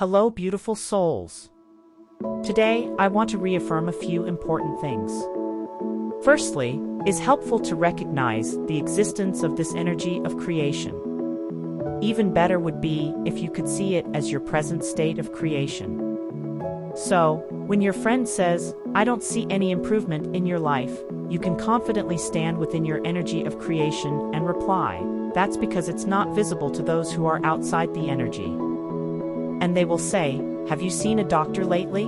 Hello, beautiful souls. Today, I want to reaffirm a few important things. Firstly, it's helpful to recognize the existence of this energy of creation. Even better would be if you could see it as your present state of creation. So, when your friend says, "I don't see any improvement in your life," you can confidently stand within your energy of creation and reply, "That's because it's not visible to those who are outside the energy." And they will say, "Have you seen a doctor lately?"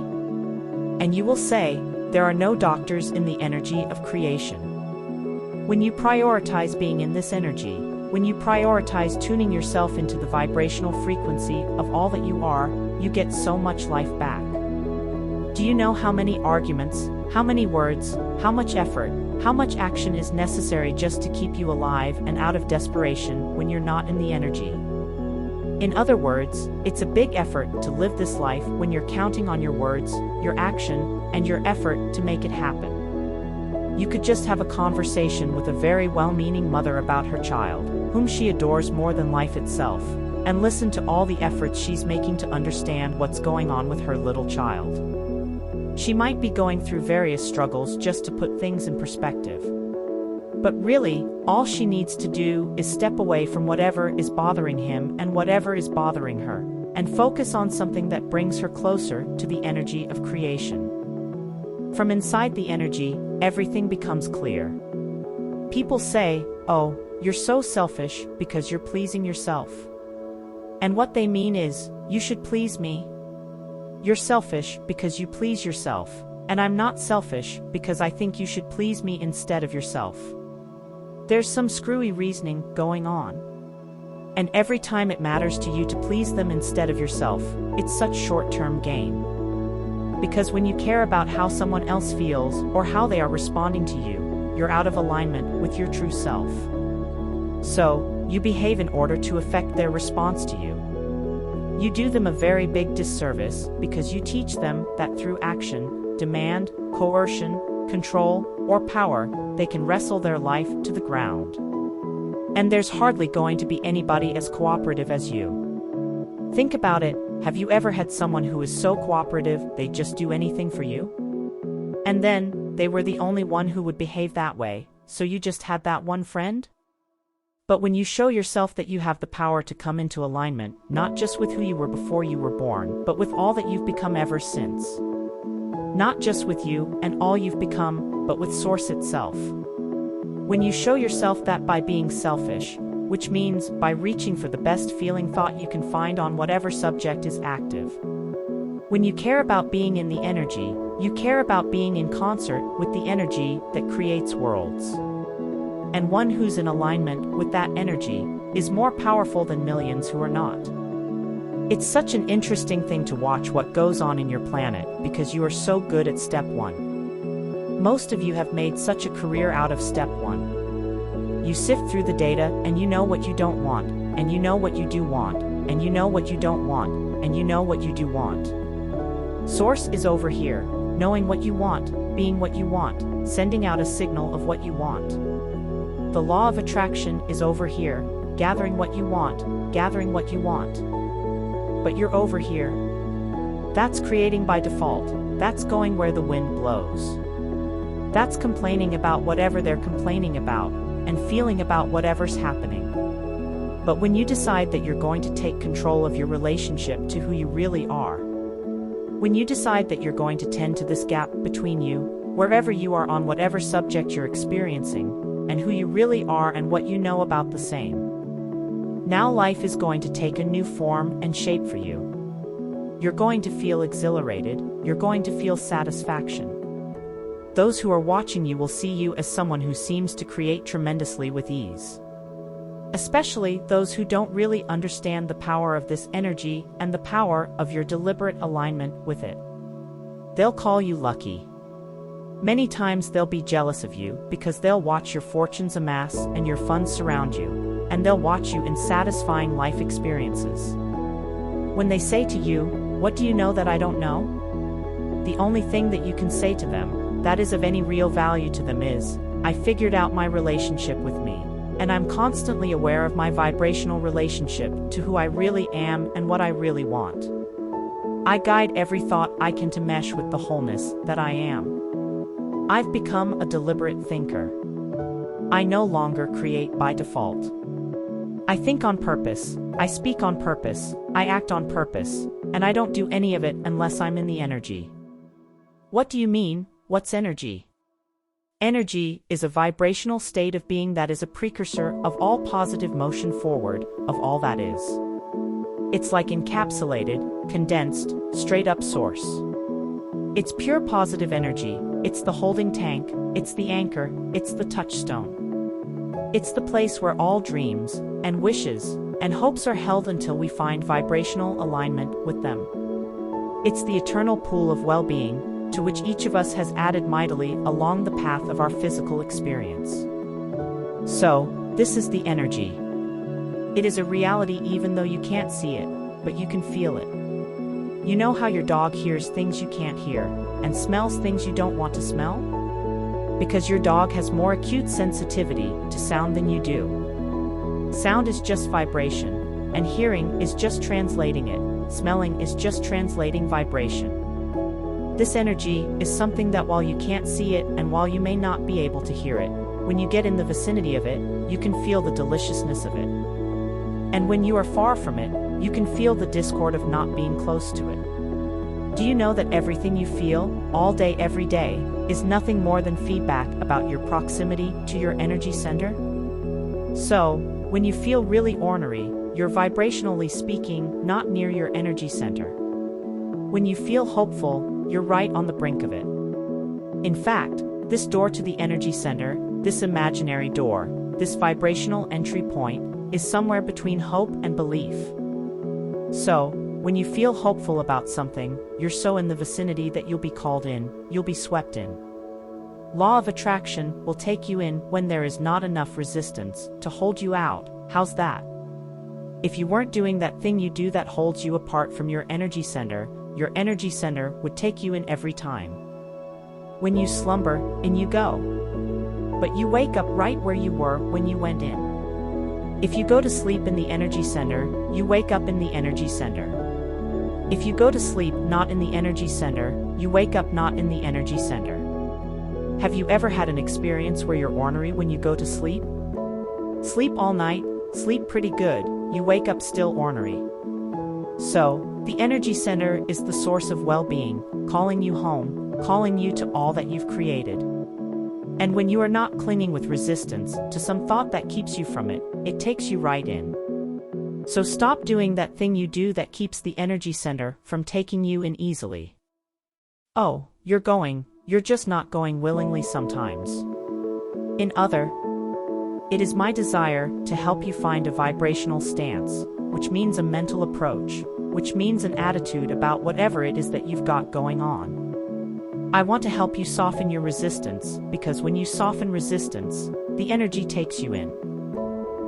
And you will say, "There are no doctors in the energy of creation." When you prioritize being in this energy, when you prioritize tuning yourself into the vibrational frequency of all that you are, you get so much life back. Do you know how many arguments, how many words, how much effort, how much action is necessary just to keep you alive and out of desperation when you're not in the energy? In other words, it's a big effort to live this life when you're counting on your words, your action, and your effort to make it happen. You could just have a conversation with a very well-meaning mother about her child, whom she adores more than life itself, and listen to all the efforts she's making to understand what's going on with her little child. She might be going through various struggles just to put things in perspective. But really, all she needs to do is step away from whatever is bothering him and whatever is bothering her, and focus on something that brings her closer to the energy of creation. From inside the energy, everything becomes clear. People say, "Oh, you're so selfish because you're pleasing yourself." And what they mean is, "You should please me." You're selfish because you please yourself, and I'm not selfish because I think you should please me instead of yourself. There's some screwy reasoning going on. And every time it matters to you to please them instead of yourself, it's such short-term gain. Because when you care about how someone else feels or how they are responding to you, you're out of alignment with your true self. So, you behave in order to affect their response to you. You do them a very big disservice because you teach them that through action, demand, coercion, control, or power, they can wrestle their life to the ground. And there's hardly going to be anybody as cooperative as you. Think about it, have you ever had someone who is so cooperative they'd just do anything for you? And then, they were the only one who would behave that way, so you just had that one friend? But when you show yourself that you have the power to come into alignment, not just with who you were before you were born, but with all that you've become ever since. Not just with you and all you've become, but with Source itself. When you show yourself that by being selfish, which means by reaching for the best feeling thought you can find on whatever subject is active. When you care about being in the energy, you care about being in concert with the energy that creates worlds. And one who's in alignment with that energy is more powerful than millions who are not. It's such an interesting thing to watch what goes on in your planet because you are so good at step one. Most of you have made such a career out of step one. You sift through the data and you know what you don't want, and you know what you do want, and you know what you don't want, and you know what you do want. Source is over here, knowing what you want, being what you want, sending out a signal of what you want. The law of attraction is over here, gathering what you want, gathering what you want. But you're over here. That's creating by default, that's going where the wind blows. That's complaining about whatever they're complaining about, and feeling about whatever's happening. But when you decide that you're going to take control of your relationship to who you really are, when you decide that you're going to tend to this gap between you, wherever you are on whatever subject you're experiencing, and who you really are and what you know about the same. Now life is going to take a new form and shape for you. You're going to feel exhilarated, you're going to feel satisfaction. Those who are watching you will see you as someone who seems to create tremendously with ease. Especially those who don't really understand the power of this energy and the power of your deliberate alignment with it. They'll call you lucky. Many times they'll be jealous of you because they'll watch your fortunes amass and your funds surround you, and they'll watch you in satisfying life experiences. When they say to you, "What do you know that I don't know?" the only thing that you can say to them, that is of any real value to them is, "I figured out my relationship with me, and I'm constantly aware of my vibrational relationship to who I really am and what I really want." I guide every thought I can to mesh with the wholeness that I am. I've become a deliberate thinker. I no longer create by default. I think on purpose, I speak on purpose, I act on purpose, and I don't do any of it unless I'm in the energy. What do you mean, what's energy? Energy is a vibrational state of being that is a precursor of all positive motion forward, of all that is. It's like encapsulated, condensed, straight-up source. It's pure positive energy, it's the holding tank, it's the anchor, it's the touchstone. It's the place where all dreams, and wishes, and hopes are held until we find vibrational alignment with them. It's the eternal pool of well-being, to which each of us has added mightily along the path of our physical experience. So, this is the energy. It is a reality even though you can't see it, but you can feel it. You know how your dog hears things you can't hear, and smells things you don't want to smell? Because your dog has more acute sensitivity to sound than you do. Sound is just vibration, and hearing is just translating it, smelling is just translating vibration. This energy is something that while you can't see it and while you may not be able to hear it, when you get in the vicinity of it, you can feel the deliciousness of it. And when you are far from it, you can feel the discord of not being close to it. Do you know that everything you feel, all day every day, is nothing more than feedback about your proximity to your energy center? So, when you feel really ornery, you're vibrationally speaking not near your energy center. When you feel hopeful, you're right on the brink of it. In fact, this door to the energy center, this imaginary door, this vibrational entry point, is somewhere between hope and belief. So, when you feel hopeful about something, you're so in the vicinity that you'll be called in, you'll be swept in. Law of attraction will take you in when there is not enough resistance to hold you out. How's that? If you weren't doing that thing you do that holds you apart from your energy center would take you in every time. When you slumber, in you go. But you wake up right where you were when you went in. If you go to sleep in the energy center, you wake up in the energy center. If you go to sleep not in the energy center, you wake up not in the energy center. Have you ever had an experience where you're ornery when you go to sleep? Sleep all night, sleep pretty good, you wake up still ornery. So, the energy center is the source of well-being, calling you home, calling you to all that you've created. And when you are not clinging with resistance to some thought that keeps you from it, it takes you right in. So stop doing that thing you do that keeps the energy center from taking you in easily. Oh, you're just not going willingly sometimes. It is my desire to help you find a vibrational stance, which means a mental approach, which means an attitude about whatever it is that you've got going on. I want to help you soften your resistance, because when you soften resistance, the energy takes you in.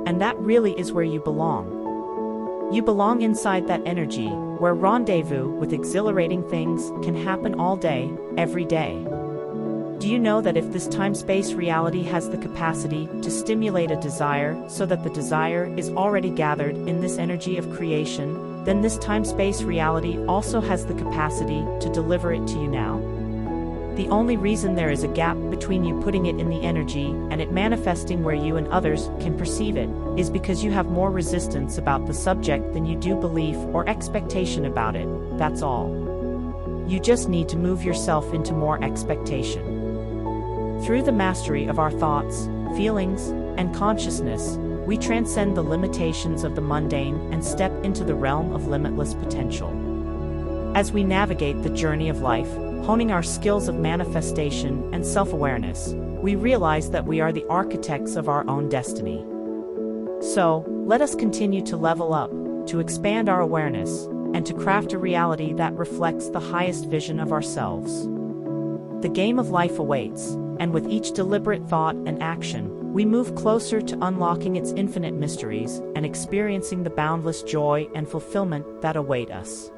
And that really is where you belong. You belong inside that energy, where rendezvous with exhilarating things can happen all day, every day. Do you know that if this time-space reality has the capacity to stimulate a desire so that the desire is already gathered in this energy of creation, then this time-space reality also has the capacity to deliver it to you now? The only reason there is a gap between you putting it in the energy and it manifesting where you and others can perceive it is because you have more resistance about the subject than you do belief or expectation about it, that's all. You just need to move yourself into more expectation. Through the mastery of our thoughts, feelings, and consciousness, we transcend the limitations of the mundane and step into the realm of limitless potential. As we navigate the journey of life, honing our skills of manifestation and self-awareness, we realize that we are the architects of our own destiny. So, let us continue to level up, to expand our awareness, and to craft a reality that reflects the highest vision of ourselves. The game of life awaits, and with each deliberate thought and action, we move closer to unlocking its infinite mysteries and experiencing the boundless joy and fulfillment that await us.